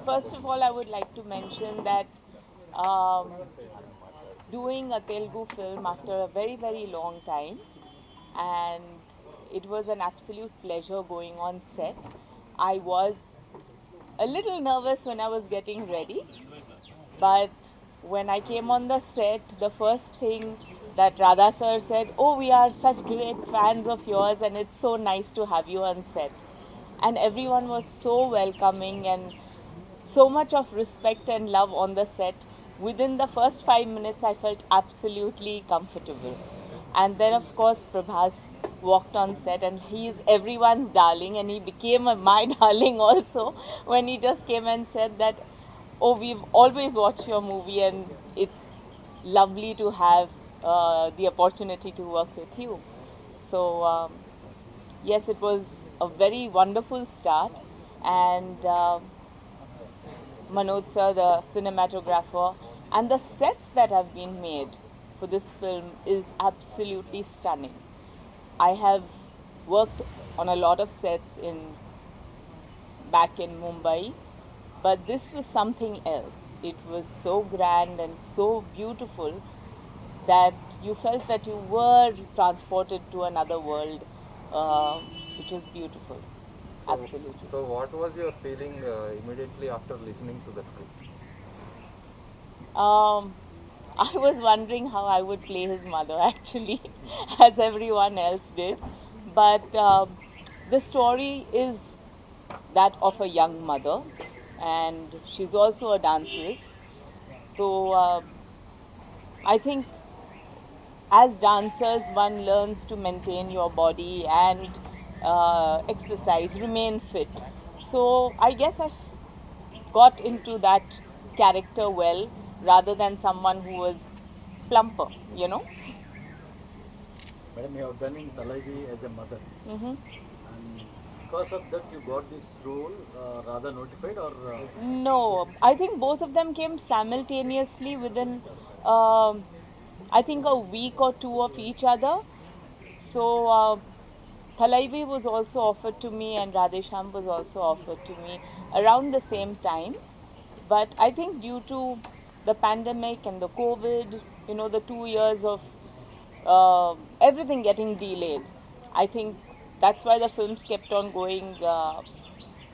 First of all, I would like to mention that um, doing a Telugu film after a very, very long time, and it was an absolute pleasure going on set. I was a little nervous when I was getting ready, but when I came on the set, the first thing that Radha sir said, "Oh, we are such great fans of yours, and it's so nice to have you on set." And everyone was so welcoming and so much of respect and love on the set. Within the first 5 minutes, I felt absolutely comfortable. And then, of course, Prabhas walked on set, and he is everyone's darling, and he became my darling also when he just came and said that, "Oh, we've always watched your movie, and it's lovely to have the opportunity to work with you." So, yes, it was a very wonderful start, and Manoj sir, the cinematographer, and the sets that have been made for this film is absolutely stunning. I have worked on a lot of sets in back in Mumbai, but this was something else. It was so grand and so beautiful that you felt that you were transported to another world, which was beautiful. Absolutely. So what was your feeling immediately after listening to the script? Um, I was wondering how I would play his mother actually, as everyone else did. But the story is that of a young mother, and she's also a danceress. So I think as dancers, one learns to maintain your body and exercise, remain fit. So I guess I've got into that character well rather than someone who was plumper, you know. Madam, you have done in Talaivi as a mother, Mm-hmm. and because of that, you got this role rather notified, or No, I think both of them came simultaneously within, um, I think, a week or two of each other. So, Thalaivi was also offered to me, and Radhe Shyam was also offered to me around the same time. But I think due to the pandemic and the COVID, you know, the 2 years of everything getting delayed, I think that's why the films kept on going.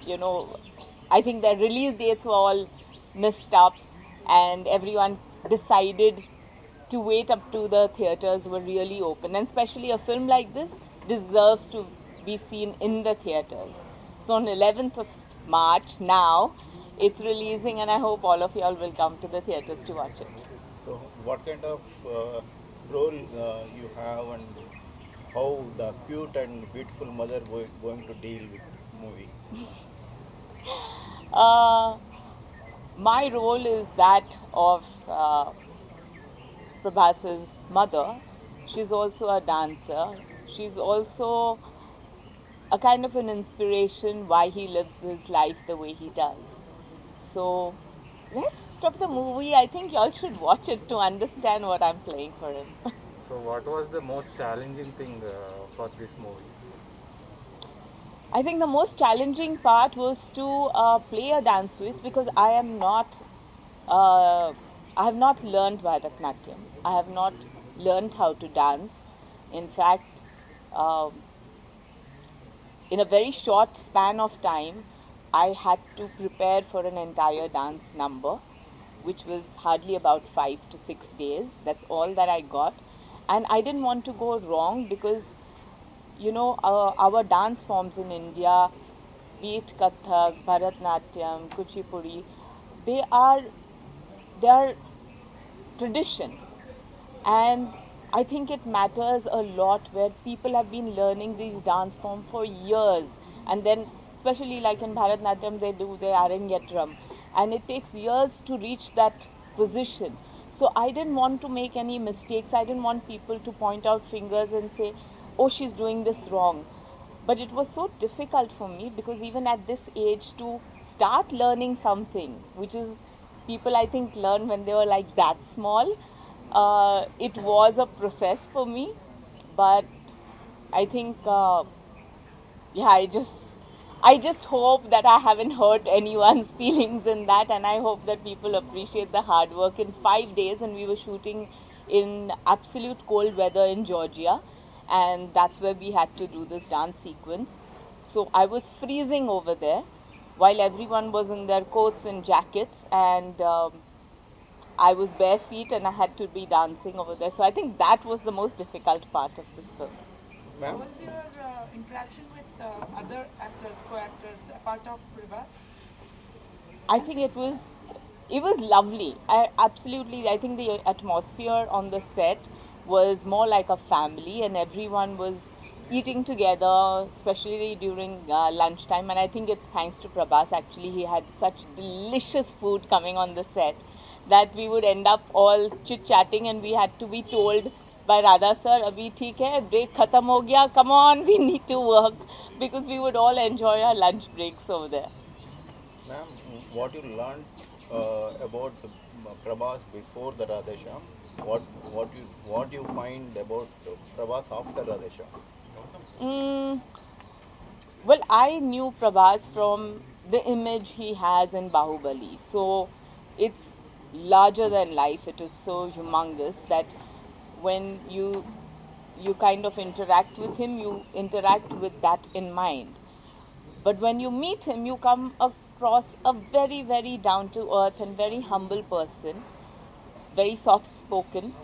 You know, I think the release dates were all messed up, and everyone decided to wait up to the theaters were really open. And especially a film like this deserves to be seen in the theaters. So on 11th of March now, it's releasing, and I hope all of y'all will come to the theaters to watch it. So, what kind of role you have, and how the cute and beautiful mother going to deal with movie? Uh, my role is that of Prabhas's mother. She's also a dancer. She's also a kind of an inspiration why he lives his life the way he does. So, rest of the movie, I think y'all should watch it to understand what I'm playing for him. So what was the most challenging thing for this movie? I think the most challenging part was to play a dance twist because uh, I have not learned Bharatanatyam. I have not learned how to dance. In fact, um in a very short span of time, I had to prepare for an entire dance number, which was hardly about 5 to 6 days. That's all that I got. And I didn't want to go wrong because, you know, our dance forms in India, be it Kathak, Bharatnatyam, Kuchipudi, they are, they are tradition. And I think it matters a lot where people have been learning these dance forms for years, and then especially like in Bharatnatyam they do the Arangetram, and it takes years to reach that position. So I didn't want to make any mistakes. I didn't want people to point out fingers and say, "Oh, she's doing this wrong." But it was so difficult for me because even at this age to start learning something, which is people I think learn when they were like that small, it was a process for me. But I think, yeah, I just I just hope that I haven't hurt anyone's feelings in that, and I hope that people appreciate the hard work. In 5 days, and we were shooting in absolute cold weather in Georgia, and that's where we had to do this dance sequence. So I was freezing over there while everyone was in their coats and jackets, and I was bare feet and I had to be dancing over there. So I think that was the most difficult part of this film. How was your interaction with other actors, co-actors, apart of Prabhas? I think it was lovely. I think the atmosphere on the set was more like a family, and everyone was eating together, especially during lunchtime. And I think it's thanks to Prabhas. Actually, he had such delicious food coming on the set that we would end up all chit chatting, and we had to be told by Radha sir, "Abhi theek hai, break khatam ho gaya. Come on, we need to work," because we would all enjoy our lunch breaks over there. Ma'am, what you learned about the Prabhas before the Radhe Shyam? What you find about Prabhas after Radhe Shyam? Mm, well, I knew Prabhas from the image he has in Bahubali. So it's larger than life. It is so humongous that when you kind of interact with him, you interact with that in mind. But when you meet him, you come across a very, very down to earth and very humble person, very soft spoken,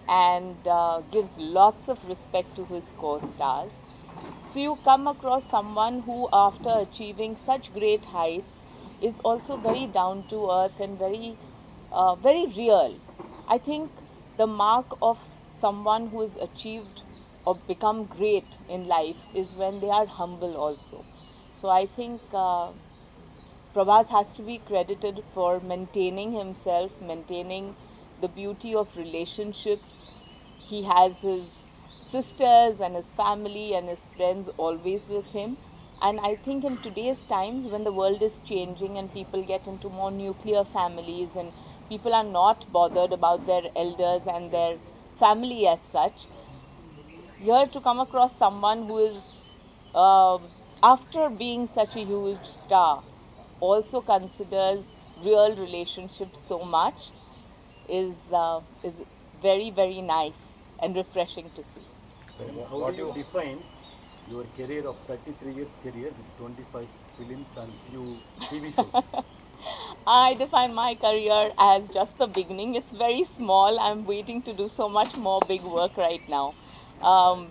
and gives lots of respect to his co stars. So you come across someone who, after achieving such great heights, is also very down to earth and very real. I think the mark of someone who has achieved or become great in life is when they are humble also. So I think Prabhas has to be credited for maintaining himself, maintaining the beauty of relationships. He has his sisters and his family and his friends always with him. And I think in today's times, when the world is changing and people get into more nuclear families and people are not bothered about their elders and their family as such, here to come across someone who is, after being such a huge star, also considers real relationships so much is very nice and refreshing to see. So How what do you you define your career of 33 years career with 25 films and few TV shows? I define my career as just the beginning. It's very small. I'm waiting to do so much more big work right now. Um,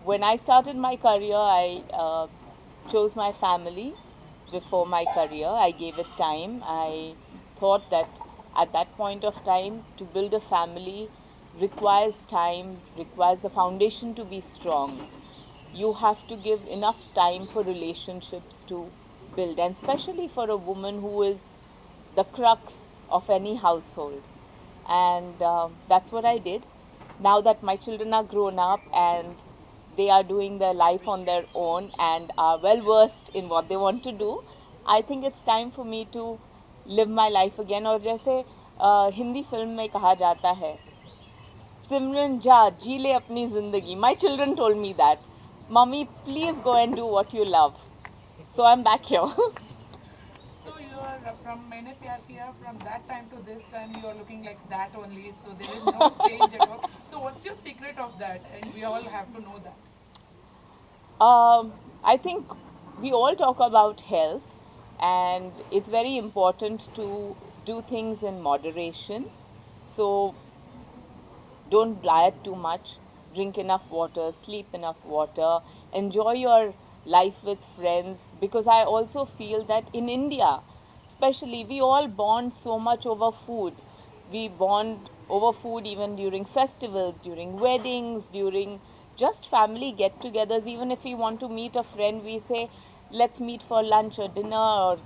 when I started my career, I chose my family before my career. I gave it time. I thought that at that point of time, to build a family requires time, requires the foundation to be strong. You have to give enough time for relationships to build, and especially for a woman who is the crux of any household. And that's what I did. Now that my children are grown up and they are doing their life on their own and are well versed in what they want to do, I think it's time for me to live my life again. और जैसे Hindi film में कहा जाता है, सिमरन जा जी ले अपनी जिंदगी. My children told me that, Mommy, please go and do what you love. So I'm back here. So you are from Maine Pyar Kiya, from that time to this time you are looking like that only. So there is no change at all. So what's your secret of that? And we all have to know that. I think we all talk about health, and it's very important to do things in moderation. So don't diet too much, drink enough water, sleep enough water, enjoy your life with friends. Because I also feel that in India, especially, we all bond so much over food. We bond over food even during festivals, during weddings, during just family get togethers. Even if we want to meet a friend, we say, let's meet for lunch or dinner or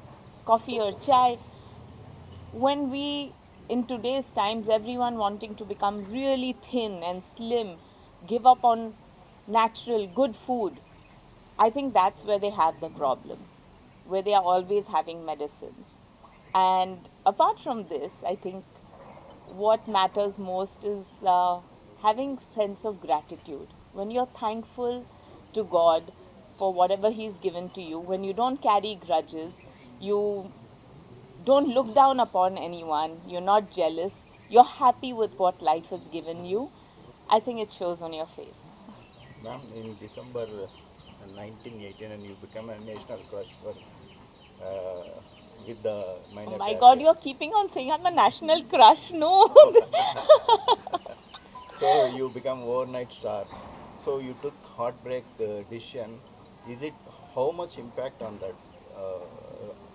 coffee or chai. When we, in today's times, everyone wanting to become really thin and slim, give up on natural good food, I think that's where they have the problem, where they are always having medicines. And apart from this, I think what matters most is having sense of gratitude. When you're thankful to God for whatever he's given to you, when you don't carry grudges, you don't look down upon anyone, you're not jealous, you're happy with what life has given you, I think it shows on your face. Ma'am, in December 1918, and you become a national crush for with the Oh minor my god, character. you're keeping on saying I'm a national crush. No. So you become overnight star. So you took heartbreak decision. Is it how much impact on that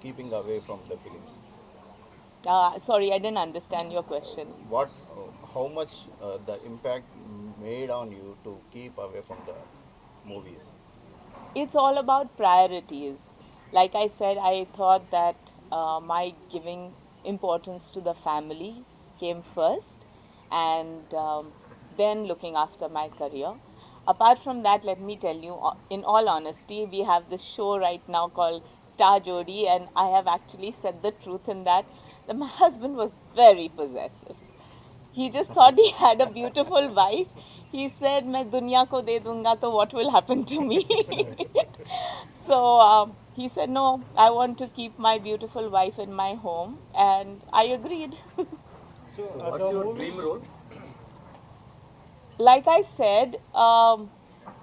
keeping away from the films? Sorry, I didn't understand your question. What, how much the impact made on you to keep away from the movies? It's all about priorities. Like I said, I thought that my giving importance to the family came first, and then looking after my career. Apart from that, let me tell you, in all honesty, we have this show right now called Star Jodi, and I have actually said the truth in that my husband was very possessive. He just thought he had a beautiful wife. He said, "मैं दुनिया को दे दूंगा तो what will happen to me?" So he said, "No, I want to keep my beautiful wife in my home," and I agreed. So what's your dream role? Like I said,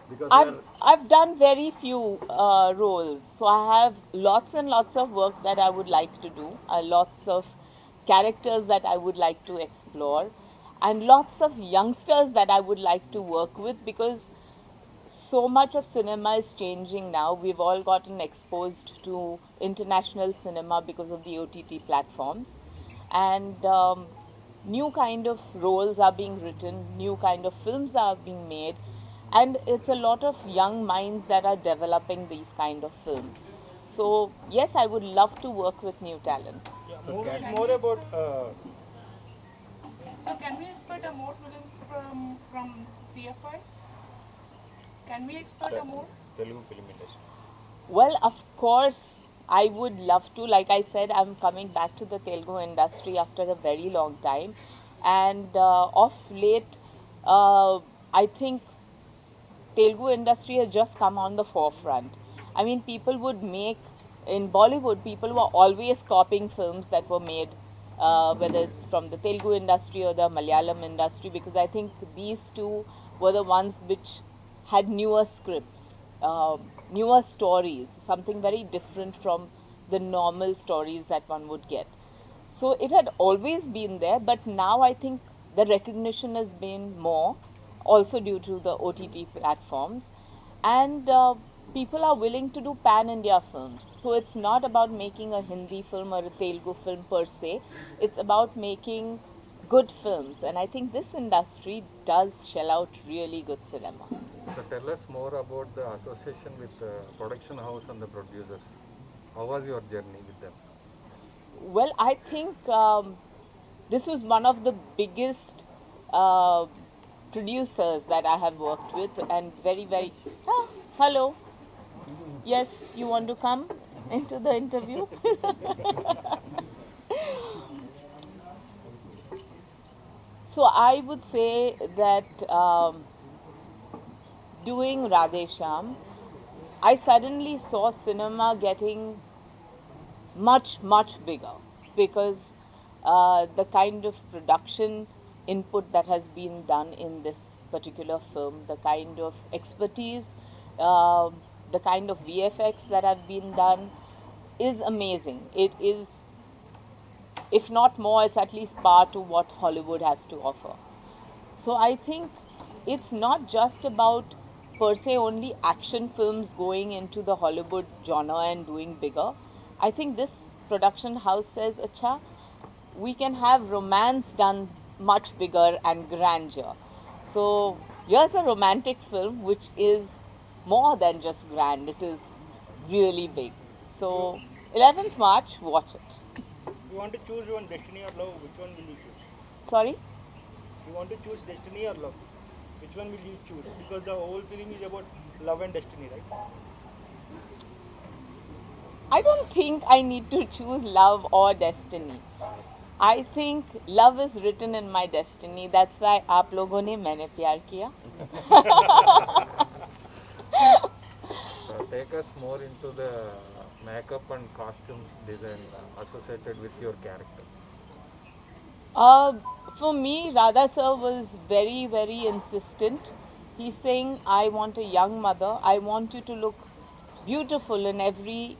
Because I've done very few roles, so I have lots and lots of work that I would like to do, lots of characters that I would like to explore, and lots of youngsters that I would like to work with, because so much of cinema is changing now. We've all gotten exposed to international cinema because of the OTT platforms, and new kind of roles are being written, new kind of films are being made, and it's a lot of young minds that are developing these kind of films. So yes, I would love to work with new talent. Yeah, So movie is can- more about. So can we expect a more films from TFI? Can we expect a more? Telugu film industry. Well, of course, I would love to. Like I said, I'm coming back to the Telugu industry after a very long time. And of late, I think Telugu industry has just come on the forefront. I mean, people would make, in Bollywood, people were always copying films that were made, whether it's from the Telugu industry or the Malayalam industry, because I think these two were the ones which had newer scripts, newer stories, something very different from the normal stories that one would get. So it had always been there, but now I think the recognition has been more, also due to the OTT platforms, and people are willing to do pan India films. So it's not about making a Hindi film or a Telugu film per se, it's about making good films, and I think this industry does shell out really good cinema. So tell us more about the association with the production house and the producers. How was your journey with them? Well, I think this was one of the biggest uh, producers that I have worked with, and very, very. Ah, hello. Yes, you want to come into the interview? So I would say that doing Radhe Shyam, I suddenly saw cinema getting much, much bigger, because the kind of production input that has been done in this particular film, the kind of expertise, the kind of VFX that have been done is amazing. It is, if not more, it's at least par to what Hollywood has to offer. So I think it's not just about per se only action films going into the Hollywood genre and doing bigger. I think this production house says, "Acha, we can have romance done much bigger and grandeur." So here's a romantic film which is more than just grand, it is really big. So 11th March, watch it. You want to choose one, destiny or love? Which one will you choose? Sorry? You want to choose destiny or love? Which one will you choose? Because the whole film is about love and destiny, right? I don't think I need to choose love or destiny. I think love is written in my destiny. That's why आप लोगों ने मैंने प्यार किया. take us more into the makeup and costumes design associated with your character. Uh, for me, Radha sir was very, very insistent. He's saying, I want a young mother. I want you to look beautiful in every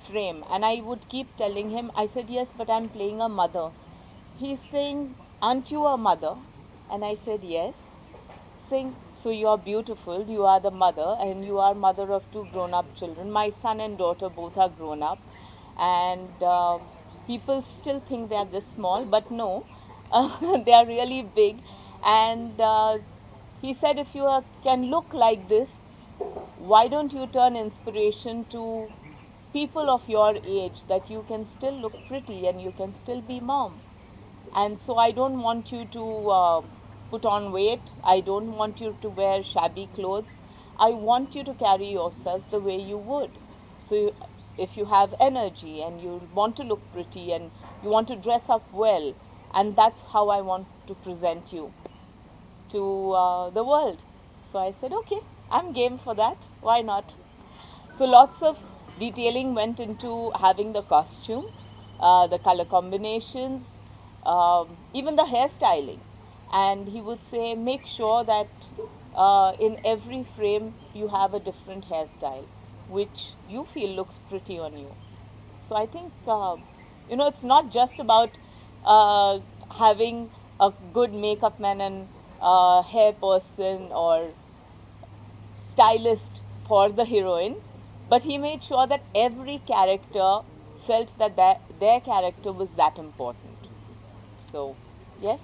frame. And I would keep telling him, I said, yes, but I'm playing a mother. He's saying, aren't you a mother? And I said, yes. Saying, so you're beautiful, you are the mother, and you are mother of two grown-up children. My son and daughter both are grown up, and people still think they are this small, but no, they are really big. And he said, if you can look like this, why don't you turn inspiration to people of your age, that you can still look pretty and you can still be mom. And so I don't want you to put on weight. I don't want you to wear shabby clothes. I want you to carry yourself the way you would. So if you have energy and you want to look pretty and you want to dress up well, and that's how I want to present you to the world. So I said, okay, I'm game for that. Why not? So lots of detailing went into having the costume, the color combinations, even the hairstyling. And he would say, make sure that in every frame you have a different hairstyle, which you feel looks pretty on you. So I think, it's not just about having a good makeup man and hair person or stylist for the heroine, but he made sure that every character felt that their character was that important. So, yes,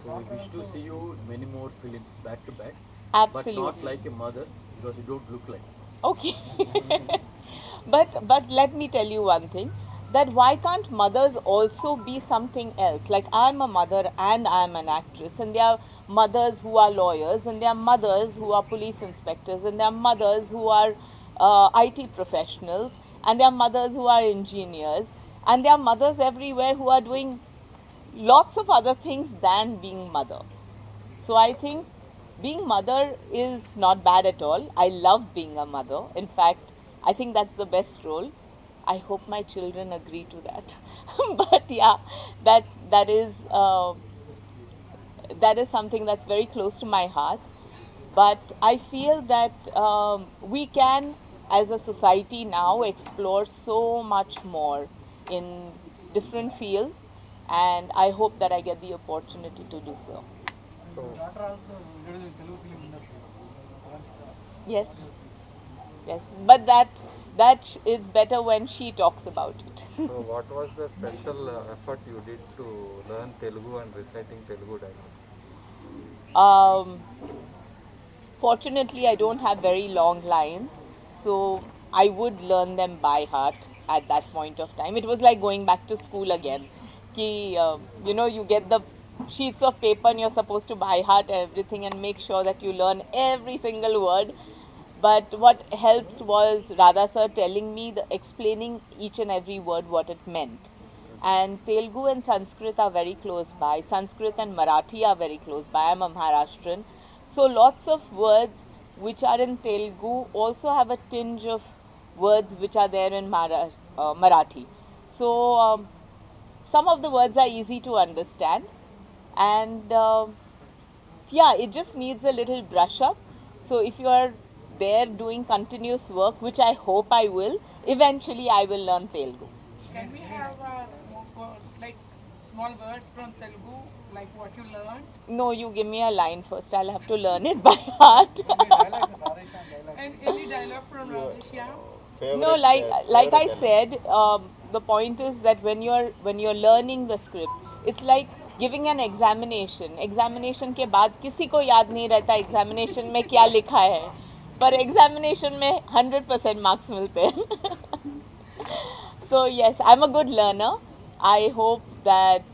So we wish to see you in many more films back to back, but not absolutely. like a mother because you don't look like. Okay. But let me tell you one thing, that why can't mothers also be something else? Like, I'm a mother and I'm an actress, and there are mothers who are lawyers, and there are mothers who are police inspectors, and there are mothers who are IT professionals, and there are mothers who are engineers, and there are mothers everywhere who are doing lots of other things than being mother. So I think being mother is not bad at all. I love being a mother. In fact, I think that's the best role. I hope my children agree to that. But yeah, that that is uh, that is something that's very close to my heart. But I feel that we can, as a society now, explore so much more in different fields, and I hope that I get the opportunity to do so. So, Daughter also introduced in Telugu film industry. Yes, yes, but that is better when she talks about it. so what was the special effort you did to learn Telugu and reciting Telugu dialogue? um, Fortunately, I don't have very long lines, so I would learn them by heart at that point of time. It was like going back to school again. You get the sheets of paper and you're supposed to by heart everything and make sure that you learn every single word. But what helped was Radha sir telling me, explaining each and every word what it meant. And Telugu and Sanskrit are very close by. Sanskrit and Marathi are very close by. I'm a Maharashtrian. So lots of words which are in Telugu also have a tinge of words which are there in Marathi. So some of the words are easy to understand. And yeah, it just needs a little brush up. So if you are there doing continuous work, which I hope I will, eventually I will learn Telugu. Can we have like small words from Telugu, like what you learned? No, you give me a line first. I'll have to learn it by heart. And any dialogue from Radhe Shyam? No, like I said, the point is that when you're learning the script, it's like giving an examination. Examination के बाद किसी को याद नहीं रहता examination में क्या लिखा है, पर examination में 100% marks मिलते हैं. So yes, I'm a good learner. I hope that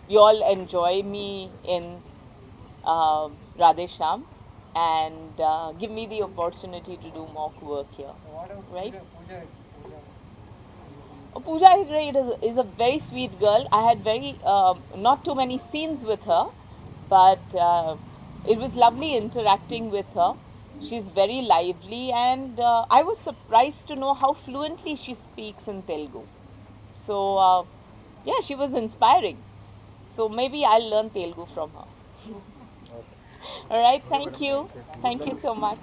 you all enjoy me in Radhe Shyam and give me the opportunity to do more work here. Right? Pooja Hegde is a very sweet girl. I had not too many scenes with her, but it was lovely interacting with her. She's very lively, and I was surprised to know how fluently she speaks in Telugu. So, yeah, she was inspiring. So maybe I'll learn Telugu from her. All right, thank you. Thank you so much.